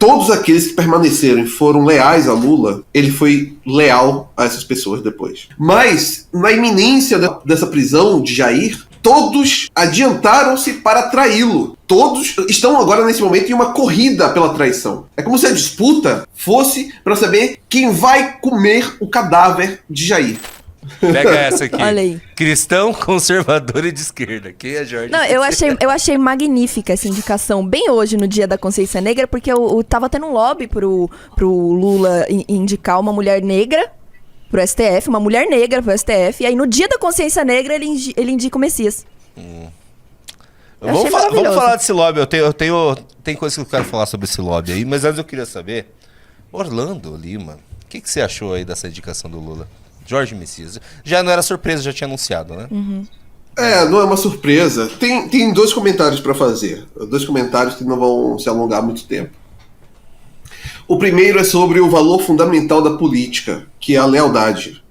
todos aqueles que permaneceram e foram leais a Lula, ele foi leal a essas pessoas depois. Mas, na iminência dessa prisão de Jair, todos adiantaram-se para traí-lo. Todos estão agora, nesse momento, em uma corrida pela traição. É como se a disputa fosse para saber quem vai comer o cadáver de Jair. Pega essa aqui. Olha aí. Cristão, conservador e de esquerda. Quem é Jorge? Não, eu achei magnífica essa indicação, bem hoje, no Dia da Consciência Negra, porque eu tava tendo um lobby pro Lula indicar uma mulher negra pro STF, uma mulher negra pro STF, e aí no Dia da Consciência Negra ele indica o Messias. Vamos falar desse lobby. Tem coisa que eu quero falar sobre esse lobby aí, mas antes eu queria saber, Orlando Lima, o que você achou aí dessa indicação do Lula? Jorge Messias. Já não era surpresa, já tinha anunciado, né? Uhum. Não é uma surpresa. Tem dois comentários para fazer. Dois comentários que não vão se alongar muito tempo. O primeiro é sobre o valor fundamental da política, que é a lealdade.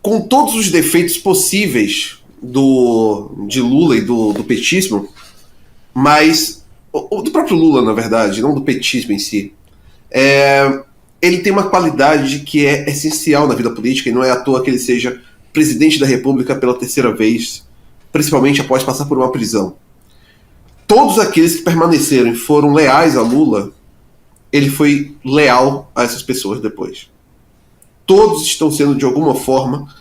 Com todos os defeitos possíveis de Lula e do petismo, mas do próprio Lula, na verdade, não do petismo em si, ele tem uma qualidade que é essencial na vida política, e não é à toa que ele seja presidente da República pela terceira vez, principalmente após passar por uma prisão. Todos aqueles que permaneceram e foram leais a Lula, ele foi leal a essas pessoas depois. Todos estão sendo, de alguma forma,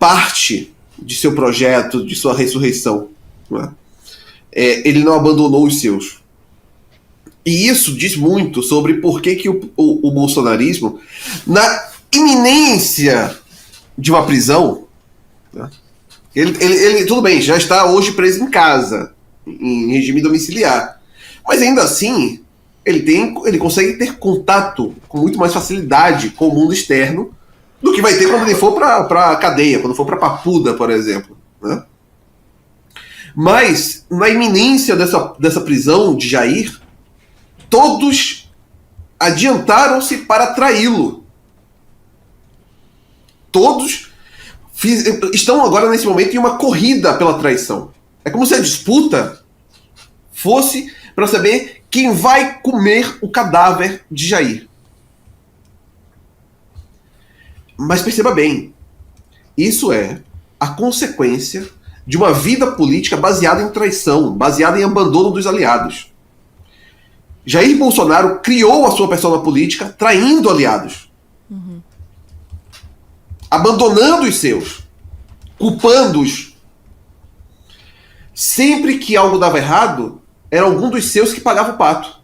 parte de seu projeto, de sua ressurreição. Não é? Ele não abandonou os seus. E isso diz muito sobre por que o bolsonarismo, na iminência de uma prisão, né, ele tudo bem, já está hoje preso em casa, em regime domiciliar, mas ainda assim ele consegue ter contato com muito mais facilidade com o mundo externo do que vai ter quando ele for para a cadeia, quando for para Papuda, por exemplo, né? Mas na iminência dessa prisão de Jair, todos adiantaram-se para traí-lo. Todos estão agora, nesse momento, em uma corrida pela traição. É como se a disputa fosse para saber quem vai comer o cadáver de Jair. Mas perceba bem, isso é a consequência de uma vida política baseada em traição, baseada em abandono dos aliados. Jair Bolsonaro criou a sua persona política traindo aliados. Uhum. Abandonando os seus. Culpando-os. Sempre que algo dava errado, era algum dos seus que pagava o pato.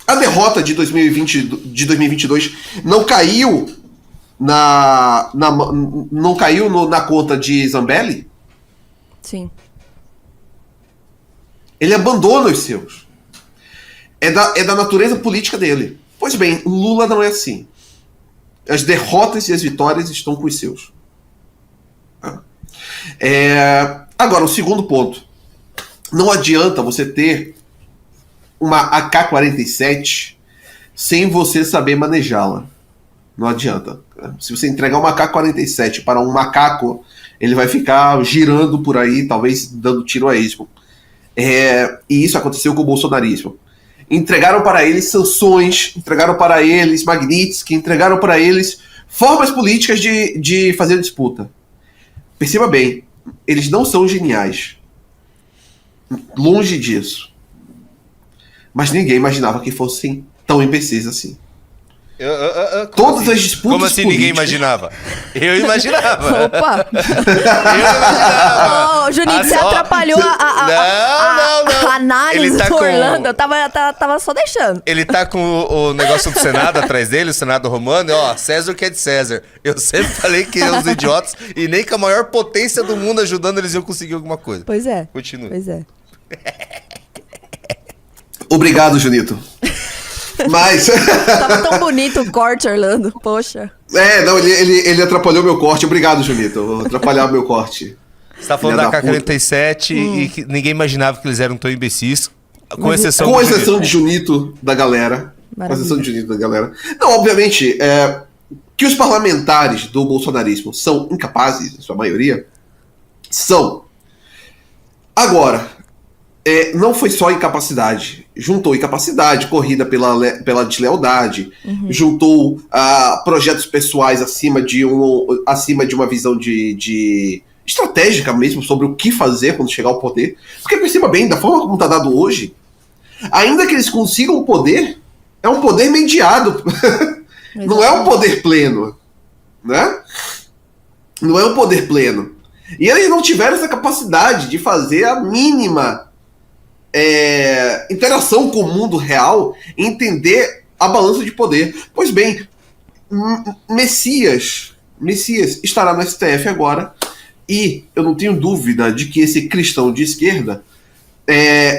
A derrota de 2022 não caiu não caiu na conta de Zambelli? Sim. Ele abandona os seus. É da natureza política dele. Pois bem, Lula não é assim. As derrotas e as vitórias estão com os seus. Agora, o segundo ponto. Não adianta você ter uma AK-47 sem você saber manejá-la. Não adianta. Se você entregar uma AK-47 para um macaco, ele vai ficar girando por aí, talvez dando tiro a esmo. E isso aconteceu com o bolsonarismo. Entregaram para eles sanções, entregaram para eles Magnitsky, entregaram para eles formas políticas de fazer disputa. Perceba bem, eles não são geniais. Longe disso. Mas ninguém imaginava que fossem tão imbecis assim. Todas assim? as disputas Como assim políticas... ninguém imaginava? Eu imaginava. Opa! Eu imaginava. Ô, Juninho, você atrapalhou a análise do Orlando. Eu tava só deixando. Ele tá com o negócio do Senado atrás dele, o Senado romano, e ó, César que é de César. Eu sempre falei que eram os idiotas e nem com a maior potência do mundo ajudando eles iam conseguir alguma coisa. Pois é. Continue. Pois é. Obrigado, Junito. Mas... Tava tão bonito o corte, Orlando. Poxa. Não, ele atrapalhou meu corte. Obrigado, Junito. Vou atrapalhar meu corte. Você tá falando da K-47 e que ninguém imaginava que eles eram tão imbecis, com exceção de Junito da galera. Com exceção de Junito da galera. Não, obviamente, que os parlamentares do bolsonarismo são incapazes, em sua maioria, são. Agora, não foi só incapacidade. Juntou incapacidade, corrida pela deslealdade, juntou projetos pessoais acima de uma visão de estratégica mesmo sobre o que fazer quando chegar ao poder. Porque perceba bem, da forma como está dado hoje, ainda que eles consigam o poder, é um poder mediado. Não é um poder pleno. Né? Não é um poder pleno. E eles não tiveram essa capacidade de fazer a mínima interação com o mundo real, entender a balança de poder. Pois bem, Messias estará no STF agora, e eu não tenho dúvida de que esse cristão de esquerda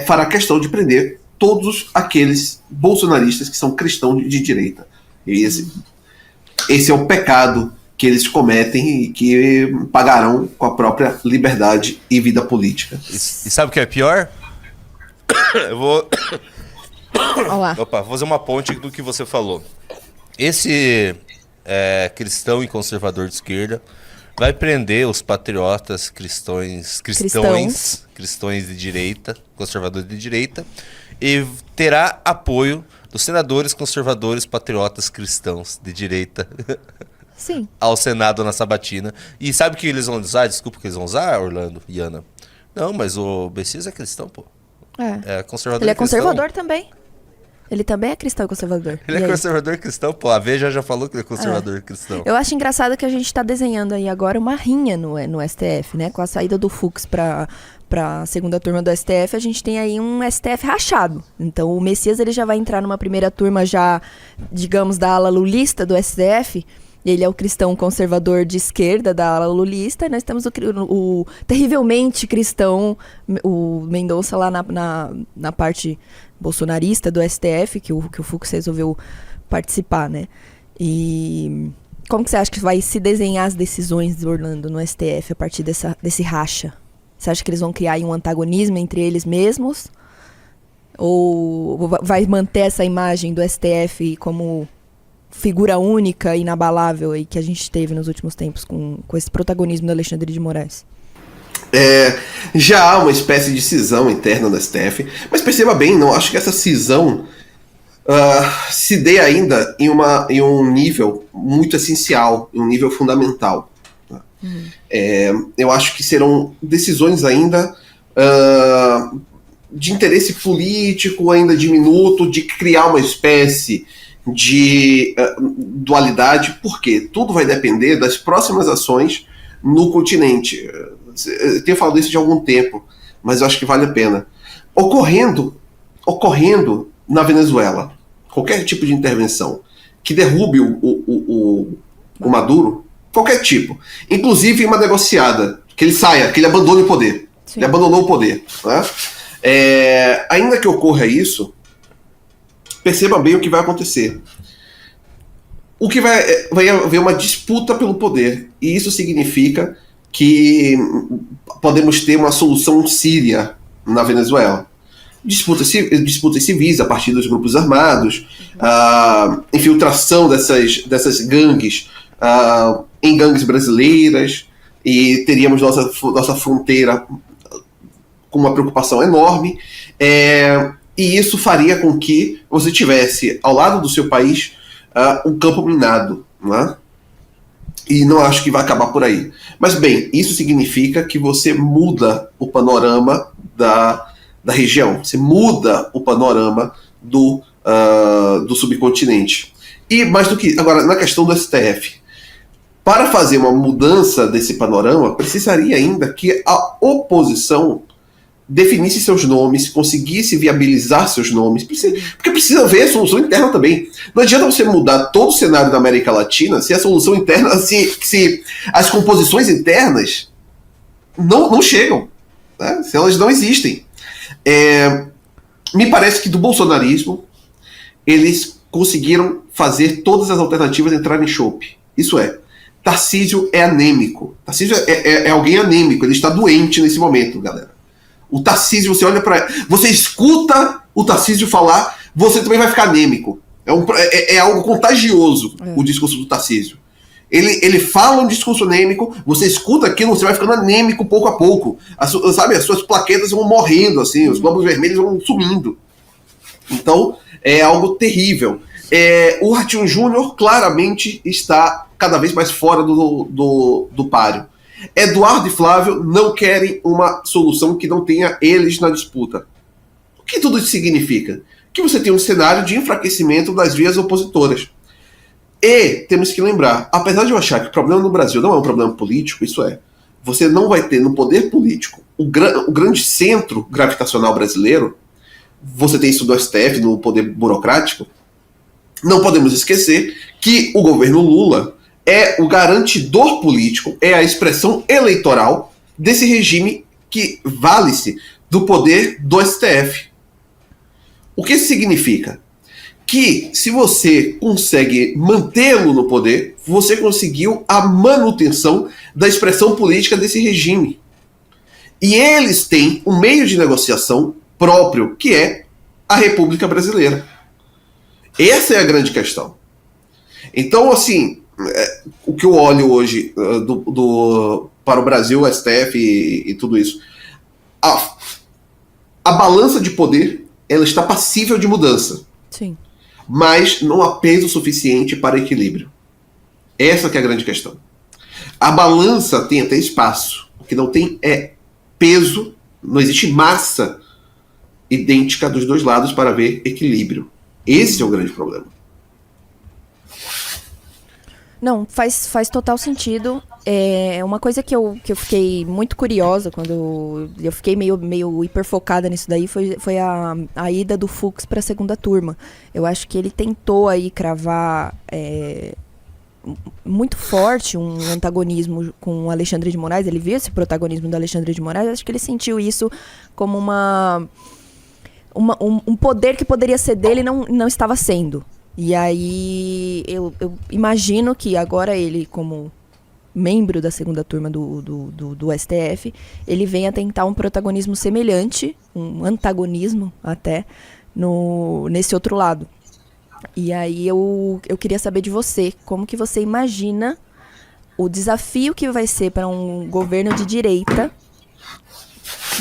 fará questão de prender todos aqueles bolsonaristas que são cristãos de direita. E esse é o pecado que eles cometem e que pagarão com a própria liberdade e vida política. E sabe o que é pior? Eu vou... Olá. Opa, vou fazer uma ponte do que você falou. Esse cristão e conservador de esquerda vai prender os patriotas cristãos de direita, conservadores de direita, e terá apoio dos senadores conservadores patriotas cristãos de direita. Sim. Ao Senado na sabatina. E sabe o que eles vão usar? Desculpa, o que eles vão usar, Orlando e Ana? Não, mas o Messias é cristão, pô. É conservador. Ele é conservador também. Ele também é cristão e conservador. Ele é conservador cristão, pô. A Veja já falou que ele é conservador cristão. Eu acho engraçado que a gente tá desenhando aí agora uma rinha no STF, né? Com a saída do Fux pra segunda turma do STF, a gente tem aí um STF rachado. Então o Messias ele já vai entrar numa primeira turma já, digamos, da ala lulista do STF. Ele é o cristão conservador de esquerda da ala lulista, e nós temos o terrivelmente cristão, o Mendonça lá na parte bolsonarista do STF, que o Fux resolveu participar, né? E como que você acha que vai se desenhar as decisões, Orlando, no STF a partir desse racha? Você acha que eles vão criar aí um antagonismo entre eles mesmos? Ou vai manter essa imagem do STF como figura única e inabalável aí que a gente teve nos últimos tempos com esse protagonismo do Alexandre de Moraes? Já há uma espécie de cisão interna no STF, mas perceba bem, não acho que essa cisão se dê ainda em um nível muito essencial, em um nível fundamental. Eu acho que serão decisões ainda de interesse político, ainda diminuto, de criar uma espécie de dualidade, porque tudo vai depender das próximas ações no continente. Eu tenho falado isso de algum tempo, mas eu acho que vale a pena. Ocorrendo na Venezuela qualquer tipo de intervenção que derrube o Maduro, qualquer tipo, inclusive uma negociada, que ele saia, que ele abandone o poder. Sim. Ele abandonou o poder. Né? Ainda que ocorra isso, perceba bem o que vai acontecer. O que vai haver uma disputa pelo poder, e isso significa que podemos ter uma solução síria na Venezuela. Disputas civis a partir dos grupos armados, infiltração dessas gangues em gangues brasileiras, e teríamos nossa fronteira com uma preocupação enorme, e isso faria com que você tivesse ao lado do seu país um campo minado, né? E não acho que vai acabar por aí. Mas bem, isso significa que você muda o panorama da região, você muda o panorama do subcontinente. E mais do que agora, na questão do STF, para fazer uma mudança desse panorama, precisaria ainda que a oposição definisse seus nomes, conseguisse viabilizar seus nomes, porque precisa ver a solução interna também. Não adianta você mudar todo o cenário da América Latina se a solução interna, se as composições internas não chegam, né? Se elas não existem. Me parece que do bolsonarismo eles conseguiram fazer todas as alternativas entrarem em chope. Isso é, Tarcísio é anêmico. Tarcísio é alguém anêmico, ele está doente nesse momento, galera. O Tarcísio, você escuta o Tarcísio falar, você também vai ficar anêmico. É algo contagioso, o discurso do Tarcísio. Ele fala um discurso anêmico, você escuta aquilo, você vai ficando anêmico pouco a pouco. As suas plaquetas vão morrendo, assim, os glóbulos vermelhos vão sumindo. Então, é algo terrível. O Ratinho Júnior claramente está cada vez mais fora do páreo. Eduardo e Flávio não querem uma solução que não tenha eles na disputa. O que tudo isso significa? Que você tem um cenário de enfraquecimento das vias opositoras. E temos que lembrar, apesar de eu achar que o problema no Brasil não é um problema político, isso é, você não vai ter no poder político o grande centro gravitacional brasileiro, você tem isso do STF, no poder burocrático, não podemos esquecer que o governo Lula é o garantidor político, é a expressão eleitoral desse regime que vale-se do poder do STF. O que isso significa? Que se você consegue mantê-lo no poder, você conseguiu a manutenção da expressão política desse regime. E eles têm um meio de negociação próprio, que é a República Brasileira. Essa é a grande questão. Então, assim, o que eu olho hoje para o Brasil, o STF e tudo isso, a balança de poder, ela está passível de mudança. Sim. Mas não há peso suficiente para equilíbrio. Essa que é a grande questão. A balança tem até espaço. O que não tem é peso, não existe massa idêntica dos dois lados para ver equilíbrio. Esse é o grande problema. Não, faz total sentido. É uma coisa que eu fiquei muito curiosa quando eu fiquei meio hiperfocada nisso daí foi a ida do Fux para a segunda turma. Eu acho que ele tentou aí cravar muito forte um antagonismo com o Alexandre de Moraes. Ele viu esse protagonismo do Alexandre de Moraes. Acho que ele sentiu isso como um poder que poderia ser dele e não estava sendo. E aí eu imagino que agora ele, como membro da segunda turma do STF, ele venha tentar um protagonismo semelhante, um antagonismo até, nesse outro lado. E aí eu queria saber de você, como que você imagina o desafio que vai ser para um governo de direita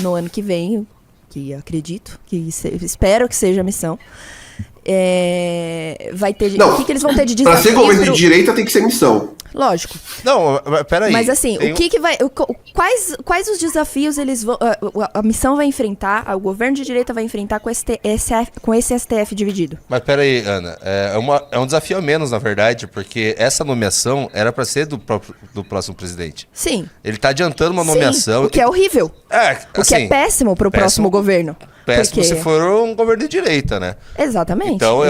no ano que vem, que acredito, espero que seja a missão. Vai ter. Não, o que eles vão ter de desafio? Para ser governo de direita tem que ser missão. Lógico. Não, peraí. Mas assim, o que vai. Quais os desafios eles vão. A missão vai enfrentar, o governo de direita vai enfrentar com esse STF dividido? Mas peraí, Ana. É um desafio a menos, na verdade, porque essa nomeação era para ser do próximo presidente. Sim. Ele tá adiantando uma nomeação. O que é horrível. O que é péssimo pro próximo governo. Péssimo se for um governo de direita, né? Exatamente. Então,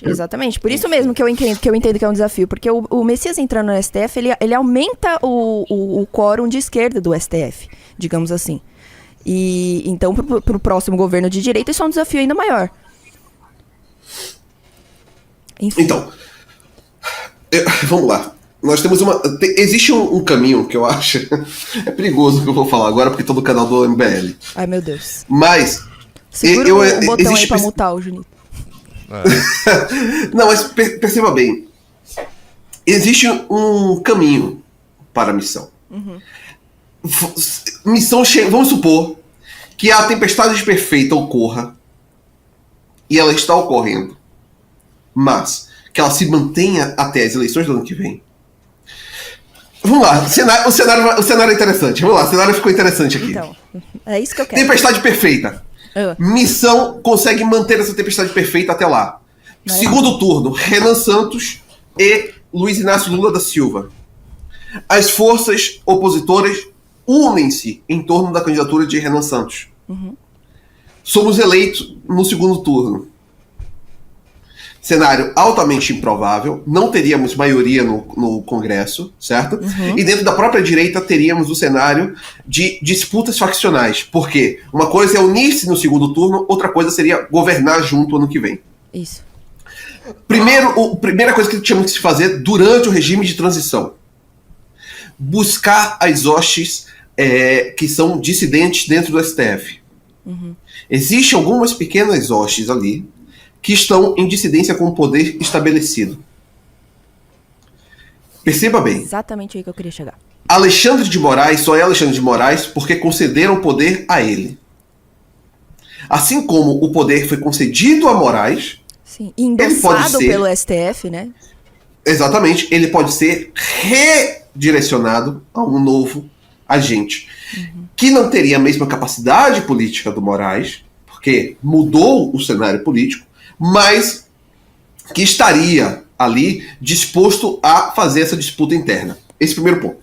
Exatamente. Por isso mesmo que eu entendo que é um desafio. Porque o Messias entrando no STF, ele aumenta o quórum de esquerda do STF, digamos assim. E então, pro próximo governo de direita, isso é um desafio ainda maior. Enfim. Então, vamos lá. Nós temos existe um caminho que eu acho é perigoso que eu vou falar agora, porque estou no canal do MBL. Ai, meu Deus. Mas segura o botão aí pra mutar o Junito. Não, mas perceba bem. Existe um caminho para a missão. Uhum. Vamos supor que a tempestade perfeita ocorra, e ela está ocorrendo, mas que ela se mantenha até as eleições do ano que vem. Vamos lá, o cenário é interessante. Vamos lá, o cenário ficou interessante aqui. Então, é isso que eu quero. Tempestade perfeita. Missão consegue manter essa tempestade perfeita até lá. Segundo turno, Renan Santos e Luiz Inácio Lula da Silva. As forças opositoras unem-se em torno da candidatura de Renan Santos. Uhum. Somos eleitos no segundo turno. Cenário altamente improvável, não teríamos maioria no Congresso, certo? Uhum. E dentro da própria direita teríamos o cenário de disputas faccionais. Por quê? Uma coisa é unir-se no segundo turno, outra coisa seria governar junto ano que vem. Isso. Primeira coisa que tínhamos que se fazer durante o regime de transição: buscar as hostes que são dissidentes dentro do STF. Uhum. Existem algumas pequenas hostes ali que estão em dissidência com o poder estabelecido. Perceba bem. Exatamente aí que eu queria chegar. Alexandre de Moraes só é Alexandre de Moraes porque concederam poder a ele. Assim como o poder foi concedido a Moraes... Sim, endossado pelo STF, né? Exatamente, ele pode ser redirecionado a um novo agente, que não teria a mesma capacidade política do Moraes, porque mudou o cenário político, mas que estaria ali disposto a fazer essa disputa interna. Esse primeiro ponto.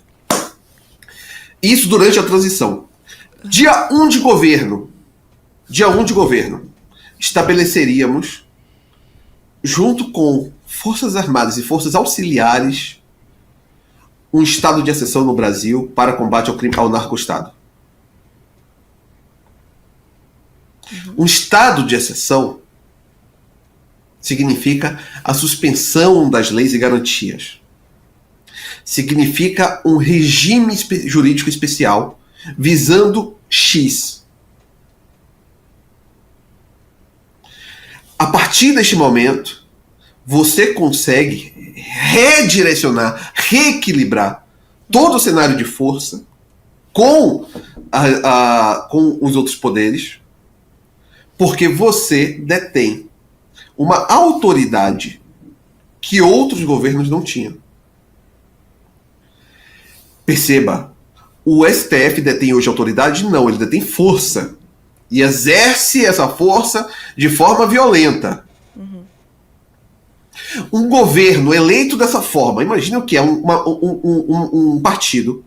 Isso durante a transição. Dia 1 de governo, estabeleceríamos, junto com Forças Armadas e Forças Auxiliares, um estado de exceção no Brasil para combate ao crime, ao narco-estado. Um estado de exceção significa a suspensão das leis e garantias. Significa um regime jurídico especial visando X. A partir deste momento, você consegue redirecionar, reequilibrar todo o cenário de força com os outros poderes, porque você detém uma autoridade que outros governos não tinham. Perceba, o STF detém hoje autoridade? Não, ele detém força. E exerce essa força de forma violenta. Um governo eleito dessa forma, imagina o que é um partido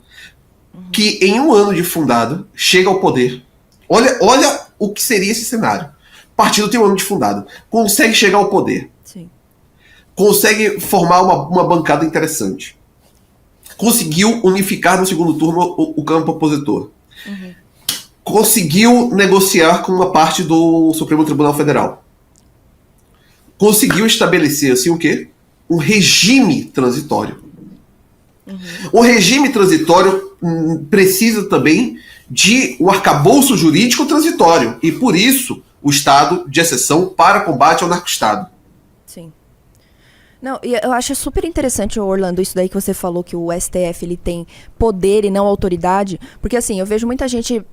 que em um ano de fundado chega ao poder. Olha o que seria esse cenário. O partido tem um ano de fundado, consegue chegar ao poder. Sim. Consegue formar uma bancada interessante. Conseguiu unificar no segundo turno o campo opositor. Conseguiu negociar com uma parte do Supremo Tribunal Federal. Conseguiu estabelecer, assim, o quê? Um regime transitório. O regime transitório precisa também de um arcabouço jurídico transitório. E, por isso, o estado de exceção para combate ao narco-estado. Sim. Não, e eu acho super interessante, Orlando, isso daí que você falou, que o STF ele tem poder e não autoridade, porque assim, eu vejo muita gente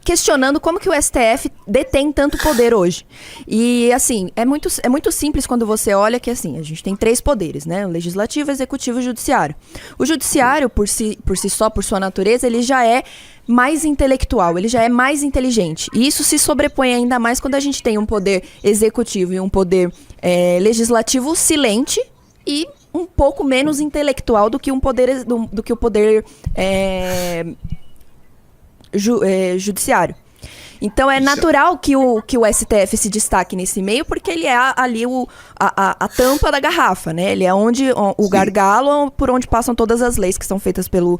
questionando como que o STF detém tanto poder hoje. E assim, é muito simples quando você olha que assim, a gente tem 3 poderes, né? O legislativo, executivo e o judiciário. O judiciário, por si só, por sua natureza, ele já é mais intelectual, ele já é mais inteligente. E isso se sobrepõe ainda mais quando a gente tem um poder executivo e um poder legislativo silente e um pouco menos intelectual do que o poder judiciário. Então é natural que o STF se destaque nesse meio, porque ele é ali a tampa da garrafa, né? Ele é o gargalo por onde passam todas as leis que são feitas pelo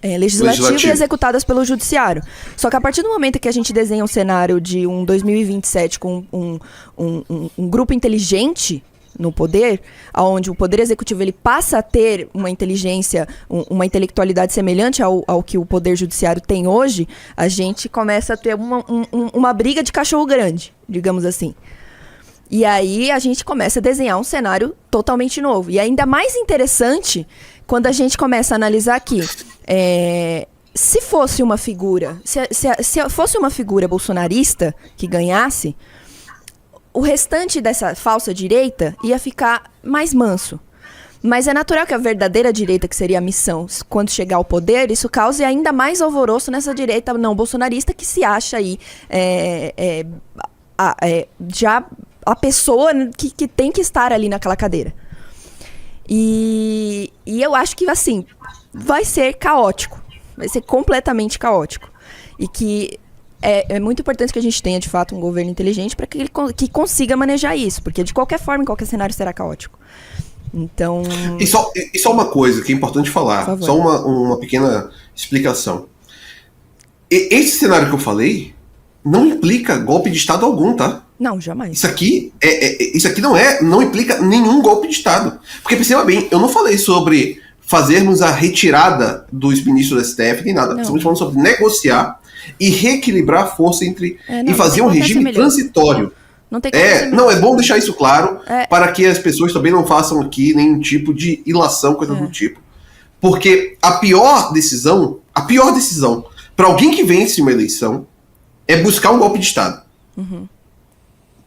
legislativo e executadas pelo judiciário. Só que a partir do momento que a gente desenha um cenário de um 2027 com um grupo inteligente no poder, onde o poder executivo ele passa a ter uma inteligência, uma intelectualidade semelhante ao que o poder judiciário tem hoje, a gente começa a ter uma briga de cachorro grande, digamos assim. E aí a gente começa a desenhar um cenário totalmente novo. E ainda mais interessante quando a gente começa a analisar que se fosse uma figura, se fosse uma figura bolsonarista que ganhasse, o restante dessa falsa direita ia ficar mais manso. Mas é natural que a verdadeira direita, que seria a missão, quando chegar ao poder, isso cause ainda mais alvoroço nessa direita não bolsonarista que se acha aí já a pessoa que tem que estar ali naquela cadeira. E eu acho que, assim, vai ser caótico. Vai ser completamente caótico. E que é muito importante que a gente tenha, de fato, um governo inteligente para que consiga manejar isso. Porque, de qualquer forma, em qualquer cenário, será caótico. Então... E só uma coisa que é importante falar. Só uma pequena explicação. Esse cenário que eu falei não implica golpe de Estado algum, tá? Não, jamais. Isso aqui não implica nenhum golpe de Estado. Porque, perceba bem, eu não falei sobre fazermos a retirada dos ministros do STF, nem nada. Estamos falando sobre negociar e reequilibrar a força e fazer um regime transitório. Não tem como ser Não, é bom deixar isso claro para que as pessoas também não façam aqui nenhum tipo de ilação, coisa do tipo. Porque a pior decisão para alguém que vence uma eleição é buscar um golpe de Estado.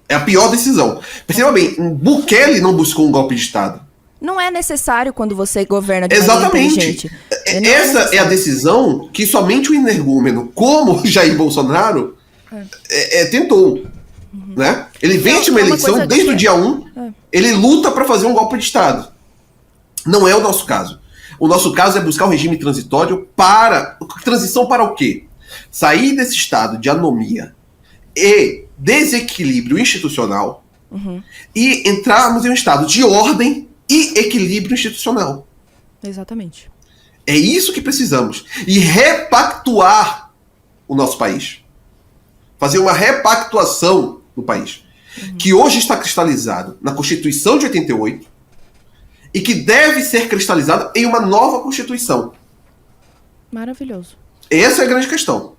É a pior decisão. Perceba bem, Bukele não buscou um golpe de Estado. Não é necessário quando você governa de maneira inteligente. Essa é a decisão que somente o energúmeno, como Jair Bolsonaro, tentou. Né? Ele vence uma eleição desde o dia 1, ele luta para fazer um golpe de Estado. Não é o nosso caso. O nosso caso é buscar um regime transitório para... Transição para o quê? Sair desse estado de anomia e desequilíbrio institucional e entrarmos em um estado de ordem e equilíbrio institucional. Exatamente. É isso que precisamos. E repactuar o nosso país. Fazer uma repactuação no país. Que hoje está cristalizado na Constituição de 88 e que deve ser cristalizado em uma nova Constituição. Maravilhoso. Essa é a grande questão.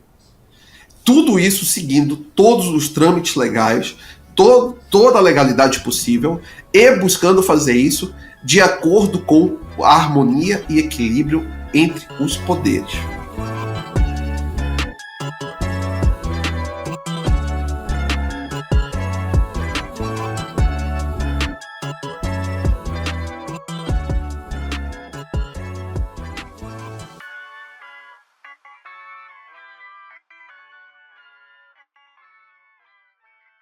Tudo isso seguindo todos os trâmites legais, toda a legalidade possível e buscando fazer isso de acordo com a harmonia e equilíbrio entre os poderes.